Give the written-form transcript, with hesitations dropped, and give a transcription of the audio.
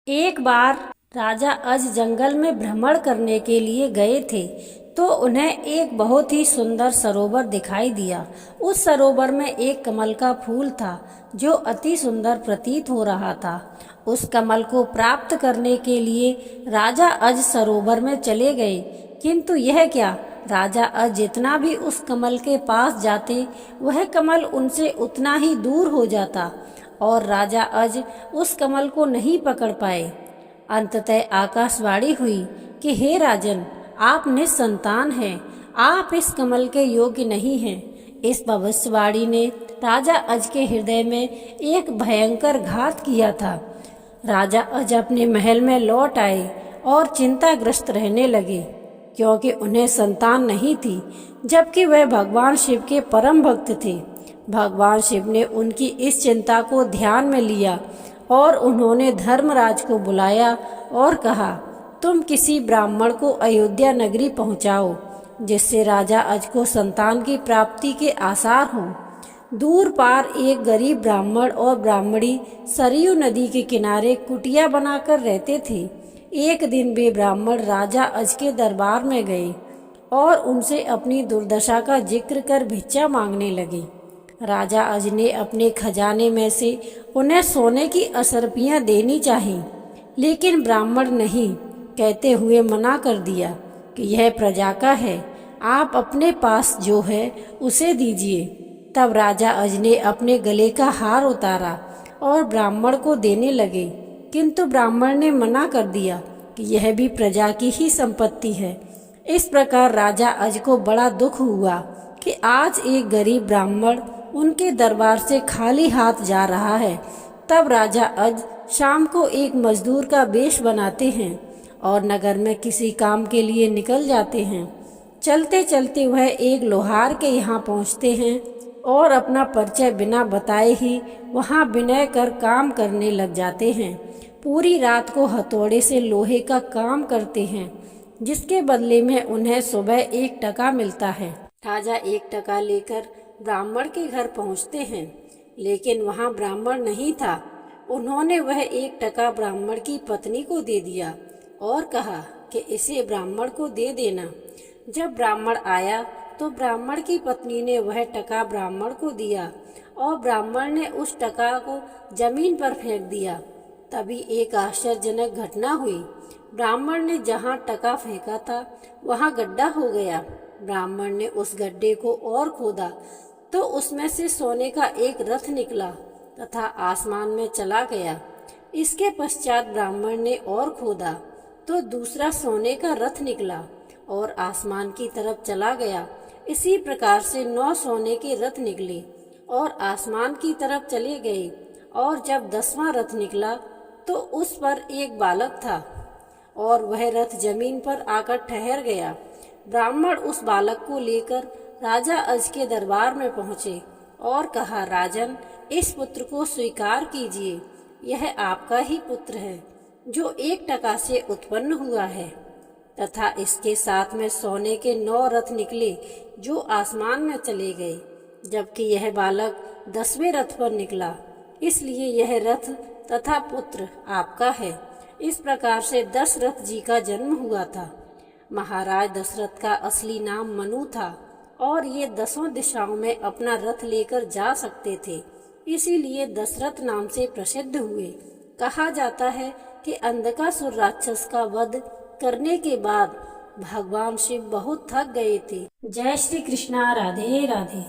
एक बार राजा अज जंगल में भ्रमण करने के लिए गए थे, तो उन्हें एक बहुत ही सुंदर सरोवर दिखाई दिया। उस सरोवर में एक कमल का फूल था जो अति सुंदर प्रतीत हो रहा था। उस कमल को प्राप्त करने के लिए राजा अज सरोवर में चले गए, किंतु यह क्या, राजा अज जितना भी उस कमल के पास जाते, वह कमल उनसे उतना ही दूर हो जाता और राजा अज उस कमल को नहीं पकड़ पाए। अंततः आकाशवाणी हुई कि हे राजन, आप निसंतान हैं, आप इस कमल के योग्य नहीं हैं। इस भविष्यवाणी ने राजा अज के हृदय में एक भयंकर घात किया था। राजा अज अपने महल में लौट आए और चिंताग्रस्त रहने लगे, क्योंकि उन्हें संतान नहीं थी, जबकि वह भगवान शिव के परम भक्त थे। भगवान शिव ने उनकी इस चिंता को ध्यान में लिया और उन्होंने धर्मराज को बुलाया और कहा, तुम किसी ब्राह्मण को अयोध्या नगरी पहुंचाओ, जिससे राजा अज को संतान की प्राप्ति के आसार हों। दूर पार एक गरीब ब्राह्मण और ब्राह्मणी सरयू नदी के किनारे कुटिया बनाकर रहते थे। एक दिन वे ब्राह्मण राजा अज के दरबार में गए और उनसे अपनी दुर्दशा का जिक्र कर भिक्षा मांगने लगे। राजा अज ने अपने खजाने में से उन्हें सोने की असरपियां देनी चाहिए, लेकिन ब्राह्मण नहीं कहते हुए मना कर दिया कि यह प्रजा का है, आप अपने पास जो है उसे दीजिए। तब राजा अज ने अपने गले का हार उतारा और ब्राह्मण को देने लगे, किंतु ब्राह्मण ने मना कर दिया कि यह भी प्रजा की ही संपत्ति है। इस प्रकार राजा अज को बड़ा दुख हुआ कि आज एक गरीब ब्राह्मण उनके दरबार से खाली हाथ जा रहा है। तब राजा अज शाम को एक मजदूर का वेश बनाते हैं और नगर में किसी काम के लिए निकल जाते हैं। चलते चलते वह एक लोहार के यहाँ पहुँचते हैं और अपना परिचय बिना बताए ही वहाँ विनय कर काम करने लग जाते हैं। पूरी रात को हथौड़े से लोहे का काम करते हैं, जिसके बदले में उन्हें सुबह 1 टका मिलता है। राजा 1 टका लेकर ब्राह्मण के घर पहुँचते हैं, लेकिन वहाँ ब्राह्मण नहीं था। उन्होंने वह 1 टका ब्राह्मण की पत्नी को दे दिया और कहा कि इसे ब्राह्मण को दे देना। जब ब्राह्मण आया तो ब्राह्मण की पत्नी ने वह टका ब्राह्मण को दिया और ब्राह्मण ने उस टका को जमीन पर फेंक दिया। तभी एक आश्चर्यजनक घटना हुई। ब्राह्मण ने जहाँ टका फेंका था वहाँ गड्ढा हो गया। ब्राह्मण ने उस गड्ढे को और खोदा तो उसमें से सोने का एक रथ निकला तथा आसमान में चला गया। इसके पश्चात ब्राह्मण ने और खोदा तो दूसरा सोने का रथ निकला और आसमान की तरफ चला गया। इसी प्रकार से 9 सोने के रथ निकले और आसमान की तरफ चले गए। और जब 10वां रथ निकला तो उस पर एक बालक था और वह रथ जमीन पर आकर ठहर गया। ब्राह्मण उस बालक को लेकर राजा अज के दरबार में पहुँचे और कहा, राजन, इस पुत्र को स्वीकार कीजिए, यह आपका ही पुत्र है जो 1 टका से उत्पन्न हुआ है। तथा इसके साथ में सोने के 9 रथ निकले जो आसमान में चले गए, जबकि यह बालक 10वें रथ पर निकला, इसलिए यह रथ तथा पुत्र आपका है। इस प्रकार से 10 रथ जी का जन्म हुआ था। महाराज दशरथ का असली नाम मनु था और ये 10 दिशाओं में अपना रथ लेकर जा सकते थे, इसीलिए दशरथ नाम से प्रसिद्ध हुए। कहा जाता है कि अंधकासुर राक्षस का वध करने के बाद भगवान शिव बहुत थक गए थे। जय श्री कृष्णा। राधे राधे।